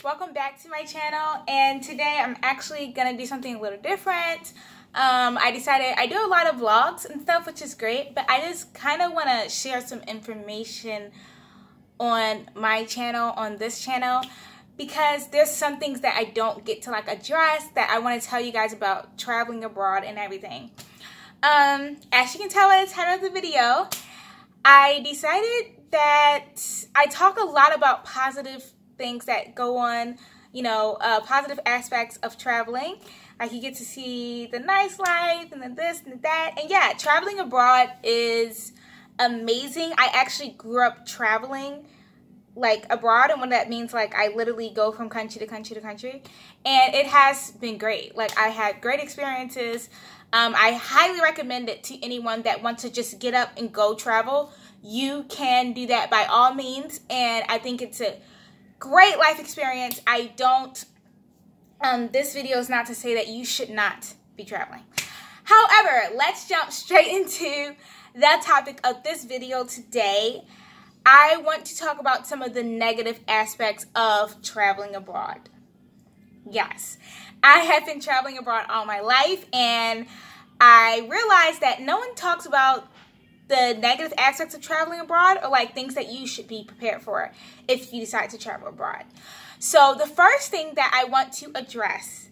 welcome back to my channel, and today I'm actually gonna do something a little different. I decided I do a lot of vlogs and stuff, which is great, but I just kind of want to share some information on my channel, on this channel, because there's some things that I don't get to address that I want to tell you guys about traveling abroad and everything. As you can tell by the title of the video, I decided that I talk a lot about positive things that go on, positive aspects of traveling. Like you get to see the nice life and then this and that. And yeah, traveling abroad is amazing. I actually grew up traveling abroad, and what that means, I literally go from country to country to country, and it has been great. I had great experiences. I highly recommend it to anyone that wants to just get up and go travel. You can do that by all means, and I think it's a great life experience. This video is not to say that you should not be traveling. However, let's jump straight into the topic of this video today. I want to talk about some of the negative aspects of traveling abroad. Yes, I have been traveling abroad all my life, and I realized that no one talks about the negative aspects of traveling abroad, or things that you should be prepared for if you decide to travel abroad. So the first thing that I want to address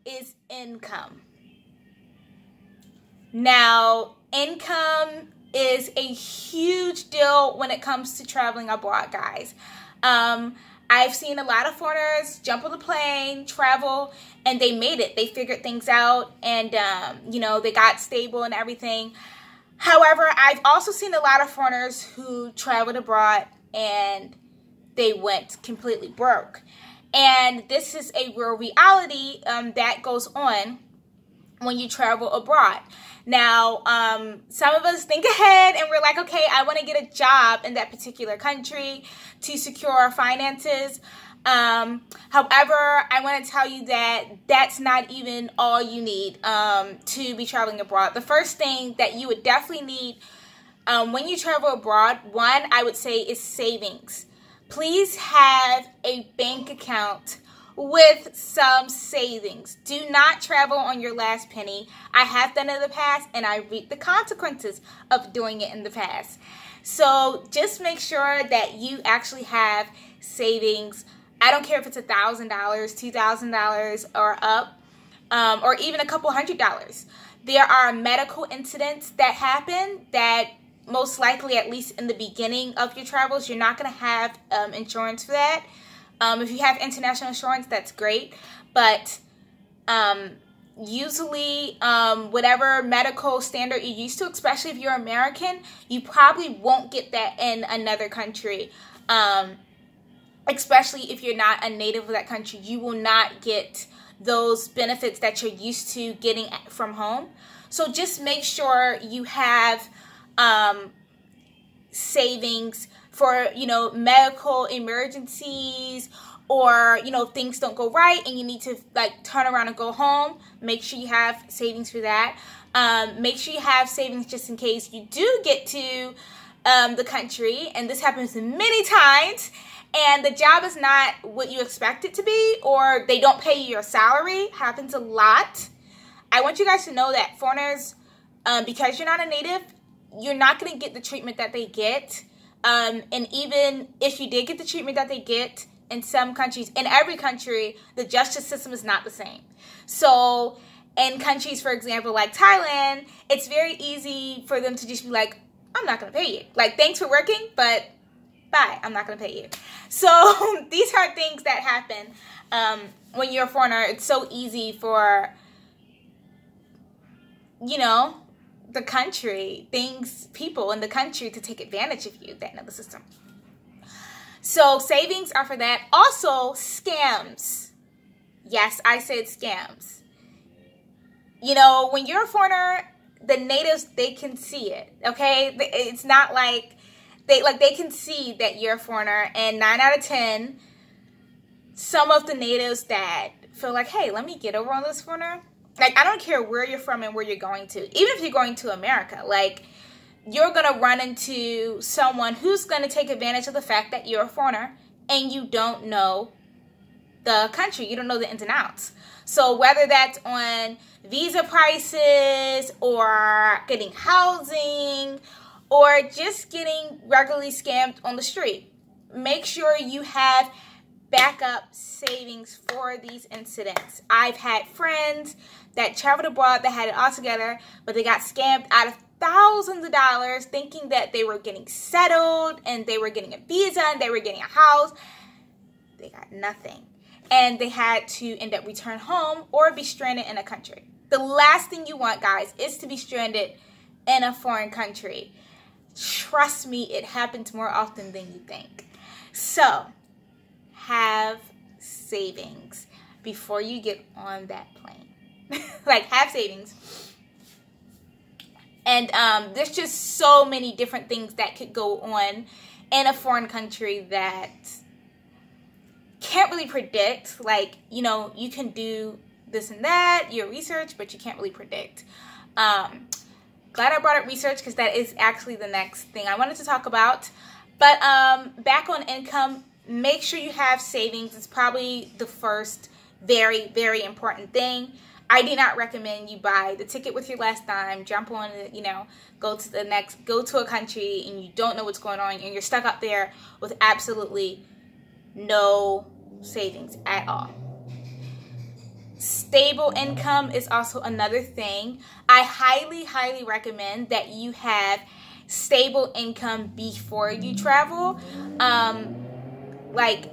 is income. Now, income is a huge deal when it comes to traveling abroad, guys. I've seen a lot of foreigners jump on the plane, travel, and they made it. They figured things out, and they got stable and everything. However, I've also seen a lot of foreigners who traveled abroad and they went completely broke. And this is a real reality that goes on when you travel abroad. Now, some of us think ahead and we're like, okay, I want to get a job in that particular country to secure our finances. However, I want to tell you that that's not even all you need to be traveling abroad. The first thing that you would definitely need when you travel abroad, one, I would say, is savings. Please have a bank account with some savings. Do not travel on your last penny. I have done it in the past, and I reaped the consequences of doing it in the past. So just make sure that you actually have savings. I don't care if it's $1,000, $2,000 or up, or even a couple $100s. There are medical incidents that happen that most likely, at least in the beginning of your travels, you're not going to have insurance for that. If you have international insurance, that's great. But usually, whatever medical standard you're used to, especially if you're American, you probably won't get that in another country. Especially if you're not a native of that country, you will not get those benefits that you're used to getting from home. So just make sure you have savings for, medical emergencies, or, things don't go right and you need to turn around and go home. Make sure you have savings for that. Make sure you have savings just in case you do get to the country, and this happens many times, and the job is not what you expect it to be, or they don't pay you your salary. Happens a lot. I want you guys to know that foreigners, because you're not a native, you're not going to get the treatment that they get. And even if you did get the treatment that they get in some countries, in every country, the justice system is not the same. So in countries, for example, like Thailand, it's very easy for them to just be like, I'm not going to pay you. Thanks for working, but bye, I'm not going to pay you. So these are things that happen when you're a foreigner. It's so easy for, the country, people in the country to take advantage of you, that the system. So savings are for that. Also, scams. Yes, I said scams. When you're a foreigner, the natives, they can see it, okay? It's not like they can see that you're a foreigner, and 9 out of 10, some of the natives that feel like, hey, let me get over on this foreigner. I don't care where you're from and where you're going to. Even if you're going to America, you're going to run into someone who's going to take advantage of the fact that you're a foreigner and you don't know the country. You don't know the ins and outs. So whether that's on visa prices or getting housing or just getting regularly scammed on the street, make sure you have backup savings for these incidents. I've had friends that traveled abroad that had it all together, but they got scammed out of thousands of dollars thinking that they were getting settled and they were getting a visa and they were getting a house. They got nothing. And they had to end up return home or be stranded in a country. The last thing you want, guys, is to be stranded in a foreign country. Trust me, it happens more often than you think. So, have savings before you get on that plane. Like, have savings. And there's just so many different things that could go on in a foreign country that can't really predict. Like, you know, you can do this and that, your research, but you can't really predict. Glad I brought up research because that is actually the next thing I wanted to talk about. But back on income, make sure you have savings. It's probably the first very, very important thing. I do not recommend you buy the ticket with your last dime, jump on it, you know, go to a country and you don't know what's going on and you're stuck up there with absolutely no savings at all. Stable income is also another thing. I highly, highly recommend that you have stable income before you travel. Like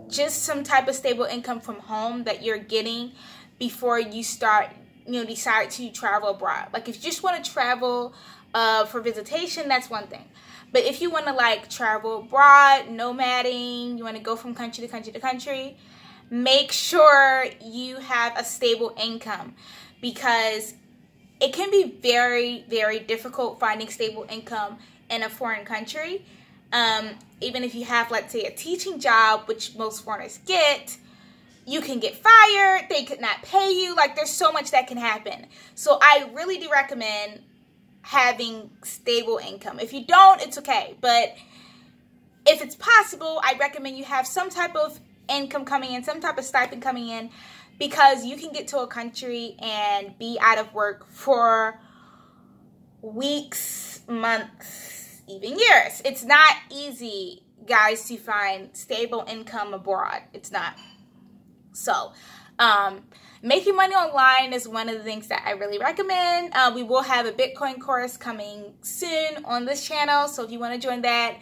just some type of stable income from home that you're getting before you start, you know, decide to travel abroad. Like if you just want to travel for visitation, that's one thing. But if you want to like travel abroad, nomading, you want to go from country to country to country, make sure you have a stable income because it can be very, very difficult finding stable income in a foreign country. Even if you have, let's say, a teaching job, which most foreigners get, you can get fired, they could not pay you. Like, there's so much that can happen. So I really do recommend having stable income. If you don't, it's okay. But if it's possible, I recommend you have some type of income coming in, some type of stipend coming in, because you can get to a country and be out of work for weeks, months, even years. It's not easy, guys, to find stable income abroad. It's not. So, making money online is one of the things that I really recommend. We will have a Bitcoin course coming soon on this channel. So if you want to join that,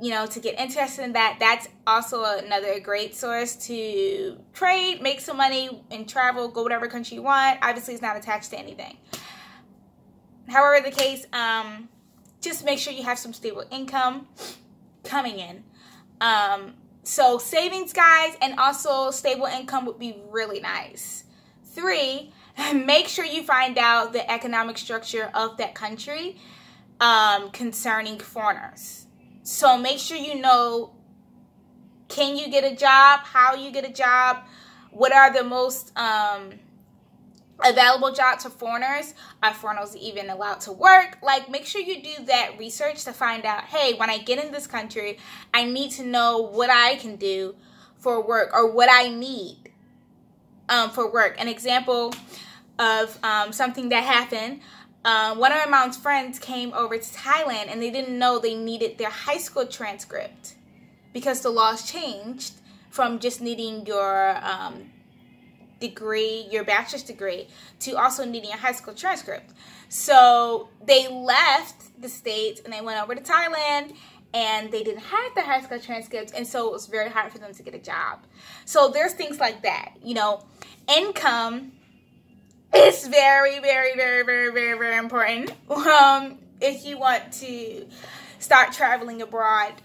you know, to get interested in that, that's also another great source to trade, make some money, and travel, go whatever country you want. Obviously, it's not attached to anything. However the case, just make sure you have some stable income coming in. So savings, guys, and also stable income would be really nice. 3, make sure you find out the economic structure of that country concerning foreigners. So make sure you know, can you get a job? How you get a job? What are the most available jobs for foreigners? Are foreigners even allowed to work? Like, make sure you do that research to find out, hey, when I get in this country, I need to know what I can do for work or what I need for work. An example of something that happened, one of my mom's friends came over to Thailand and they didn't know they needed their high school transcript because the laws changed from just needing your degree, your bachelor's degree, to also needing a high school transcript. So they left the States and they went over to Thailand and they didn't have the high school transcripts, and so it was very hard for them to get a job. So there's things like that. You know, income is very, very, very, very, very, very important if you want to start traveling abroad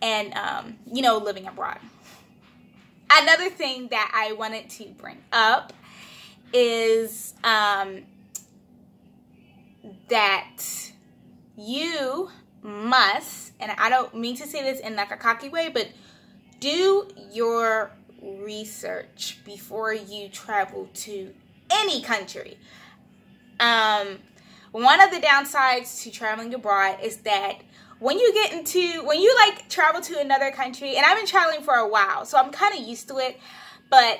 and, you know, living abroad. Another thing that I wanted to bring up is that you must, and I don't mean to say this in like a cocky way, but do your research before you travel to any country. One of the downsides to traveling abroad is that when you like travel to another country, and I've been traveling for a while, so I'm kind of used to it, But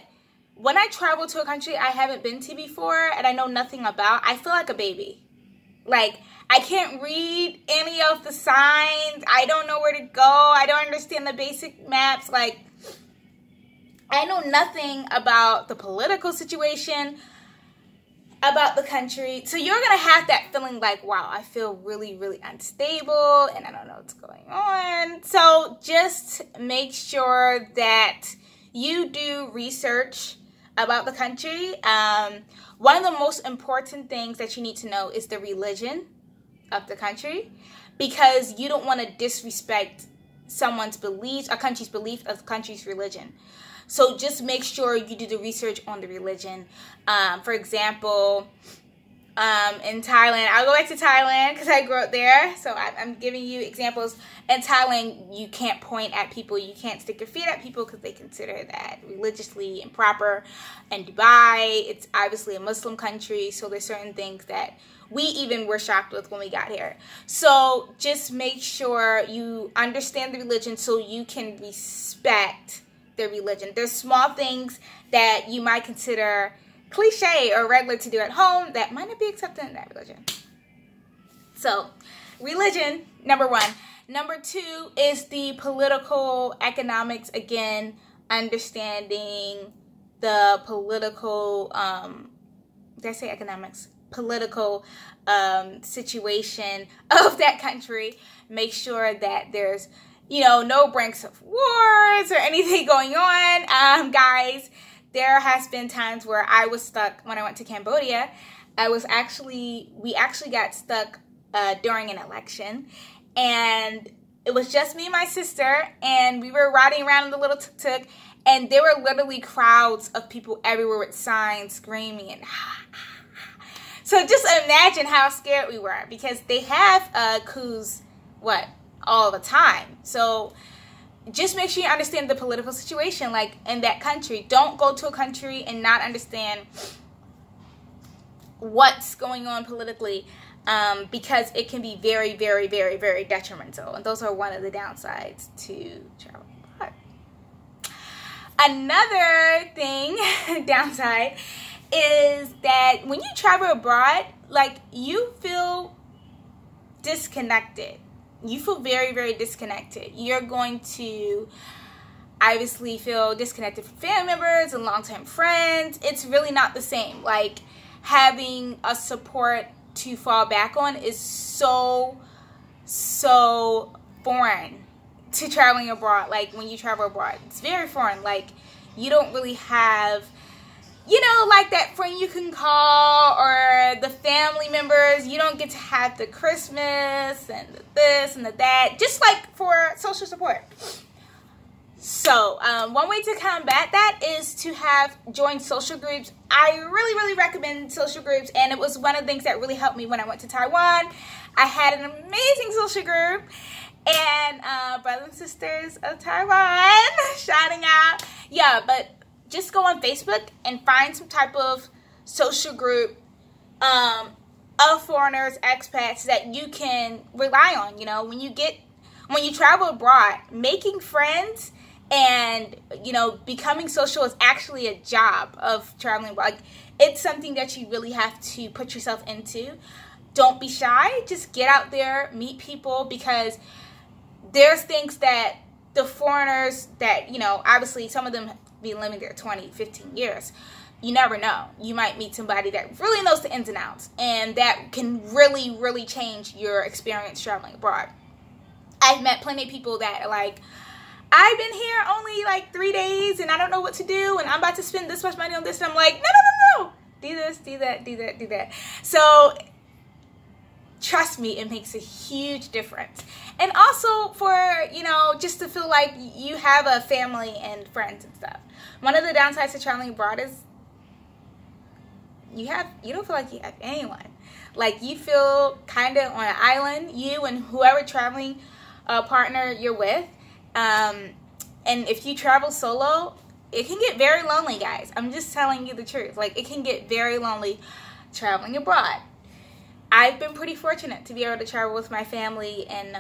when I travel to a country I haven't been to before and I know nothing about, I feel like a baby. Like, I can't read any of the signs. I don't know where to go. I don't understand the basic maps. Like, I know nothing about the political situation, about the country. So you're going to have that feeling like, wow, I feel really, really unstable and I don't know what's going on. So just make sure that you do research about the country. One of the most important things that you need to know is the religion of the country, because you don't want to disrespect someone's beliefs, a country's belief of the country's religion. So just make sure you do the research on the religion. For example, in Thailand, I'll go back to Thailand because I grew up there. So I'm giving you examples. In Thailand, you can't point at people. You can't stick your feet at people because they consider that religiously improper. In Dubai, it's obviously a Muslim country. So there's certain things that we even were shocked with when we got here. So just make sure you understand the religion so you can respect their religion. There's small things that you might consider cliche or regular to do at home that might not be accepted in that religion. So, religion, number one. Number two is the political economics. Again, understanding the political, did I say economics? Political situation of that country. Make sure that there's, you know, no brinks of wars or anything going on. Guys, there has been times where I was stuck when I went to Cambodia. We actually got stuck during an election, and it was just me and my sister, and we were riding around in the little tuk-tuk, and there were literally crowds of people everywhere with signs screaming and so just imagine how scared we were, because they have coups, all the time. So just make sure you understand the political situation, like, in that country. Don't go to a country and not understand what's going on politically, because it can be very, very, very, very detrimental. And those are one of the downsides to travel abroad. Another thing, downside, is that when you travel abroad, like, you feel disconnected. You feel very, very disconnected. You're going to obviously feel disconnected from family members and longtime friends. It's really not the same. Like, having a support to fall back on is so foreign to traveling abroad. Like, when you travel abroad, it's very foreign. Like, you don't really have, you know, like that friend you can call, or the family members. You don't get to have the Christmas and the this and the that, just like for social support. So one way to combat that is to join social groups. I really, really recommend social groups, and it was one of the things that really helped me when I went to Taiwan. I had an amazing social group, and brothers and sisters of Taiwan, shouting out. Yeah, but just go on Facebook and find some type of social group of foreigners, expats that you can rely on. You know, when you travel abroad, making friends and, you know, becoming social is actually a job of traveling abroad. Like, it's something that you really have to put yourself into. Don't be shy. Just get out there, meet people, because there's things that the foreigners that, you know, obviously some of them been living there 20, 15 years. You never know. You might meet somebody that really knows the ins and outs, and that can really, really change your experience traveling abroad. I've met plenty of people that are like, I've been here only like 3 days and I don't know what to do, and I'm about to spend this much money on this. And I'm like, no. Do this, do that, do that, do that. So trust me, it makes a huge difference. And also for, you know, just to feel like you have a family and friends and stuff. One of the downsides to traveling abroad is you don't feel like you have anyone. Like, you feel kind of on an island, you and whoever traveling partner you're with. And if you travel solo, it can get very lonely, guys. I'm just telling you the truth. Like, it can get very lonely traveling abroad. I've been pretty fortunate to be able to travel with my family and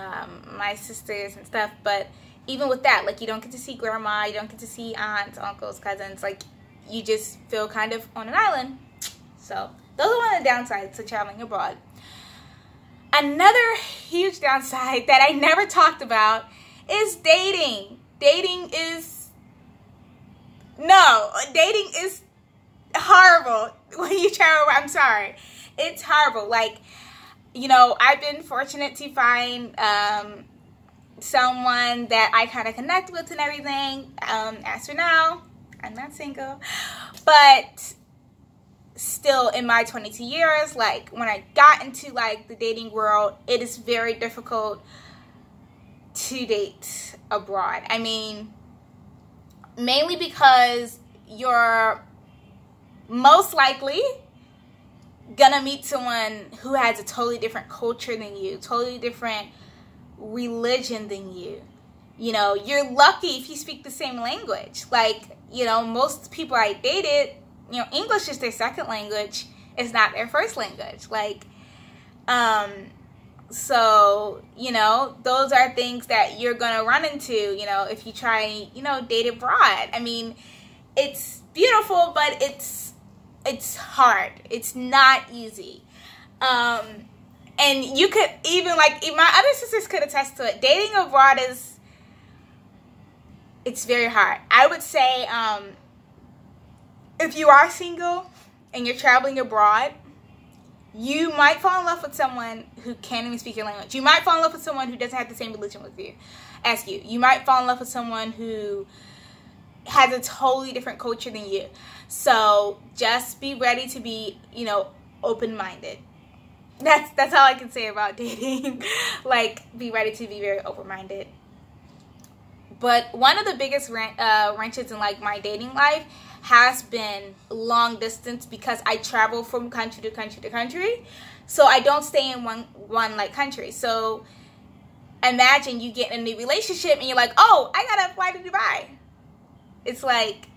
my sisters and stuff, but even with that, like, you don't get to see grandma, you don't get to see aunts, uncles, cousins. Like, you just feel kind of on an island. So those are one of the downsides to traveling abroad. Another huge downside that I never talked about is dating. Dating is horrible when you travel. I'm sorry. It's horrible. Like, you know, I've been fortunate to find someone that I kind of connect with and everything. As for now, I'm not single. But still, in my 22 years, like, when I got into, like, the dating world, it is very difficult to date abroad. I mean, mainly because you're most likely gonna meet someone who has a totally different culture than you, totally different religion than you. You know, you're lucky if you speak the same language. Like, you know, most people I dated, you know, English is their second language. It's not their first language. Like, so, you know, those are things that you're going to run into, you know, if you try, you know, date abroad. I mean, it's beautiful, but it's hard. It's not easy. And you could even, like, my other sisters could attest to it. Dating abroad it's very hard. I would say, if you are single and you're traveling abroad, you might fall in love with someone who can't even speak your language. You might fall in love with someone who doesn't have the same religion with you as you. You might fall in love with someone who has a totally different culture than you. So just be ready to be, you know, open-minded. That's all I can say about dating. Like, be ready to be very open-minded. But one of the biggest wrenches in, like, my dating life has been long distance, because I travel from country to country to country. So I don't stay in one like country. So imagine you get in a new relationship and you're like, oh, I gotta fly to Dubai. It's like,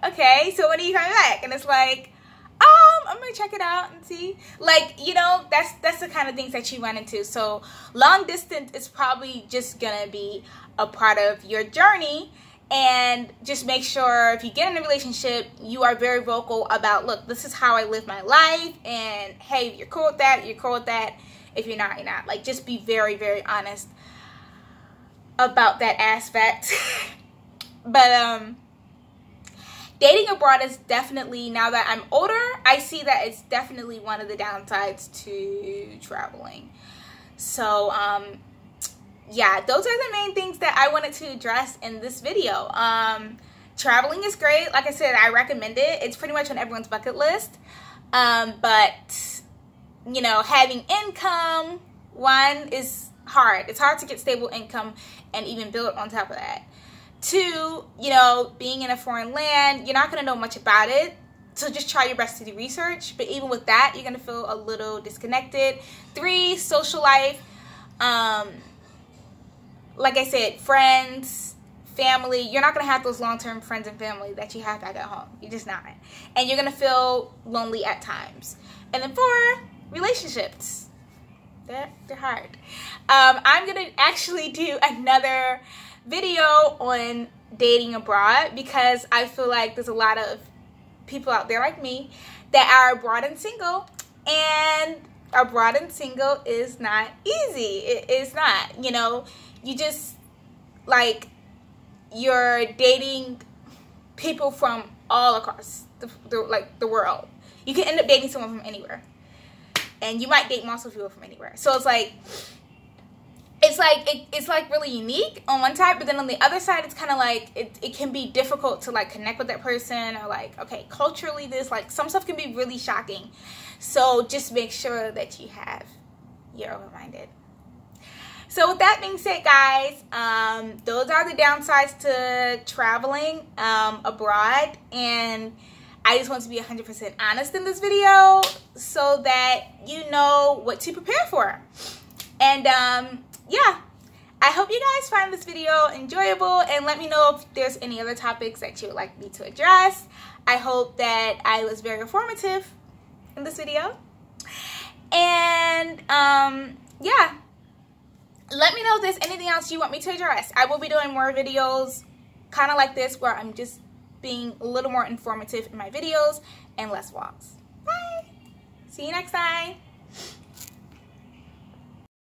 okay, so when are you coming back? And it's like, I'm gonna check it out and see. Like, you know, that's the kind of things that you run into. So long distance is probably just gonna be a part of your journey. And just make sure if you get in a relationship, you are very vocal about, look, this is how I live my life. And hey, if you're cool with that, you're cool with that. If you're not, you're not. Like, just be very, very honest about that aspect. But dating abroad is definitely, now that I'm older, I see that it's definitely one of the downsides to traveling. So, yeah, those are the main things that I wanted to address in this video. Traveling is great. Like I said, I recommend it. It's pretty much on everyone's bucket list. But, you know, having income, one, is hard. It's hard to get stable income and even build on top of that. Two, you know, being in a foreign land, you're not going to know much about it. So just try your best to do research. But even with that, you're going to feel a little disconnected. Three, social life. Like I said, friends, family. You're not going to have those long-term friends and family that you have back at home. You're just not. And you're going to feel lonely at times. And then 4, relationships. They're hard. I'm going to actually do another video on dating abroad, because I feel like there's a lot of people out there like me that are abroad and single. And abroad and single is not easy. It is not. You know, you just, like, you're dating people from all across the world. You can end up dating someone from anywhere, and you might date multiple people from anywhere. So it's like it's like really unique on one side, but then on the other side, it's kind of like it can be difficult to, like, connect with that person, or, like, okay, culturally this, like, some stuff can be really shocking. So just make sure that you're open-minded. So with that being said, guys, those are the downsides to traveling abroad. And I just want to be 100% honest in this video so that you know what to prepare for. And yeah, I hope you guys find this video enjoyable, and let me know if there's any other topics that you would like me to address. I hope that I was very informative in this video. And yeah. let me know if there's anything else you want me to address. I will be doing more videos kind of like this where I'm just being a little more informative in my videos and less vlogs. Bye. See you next time.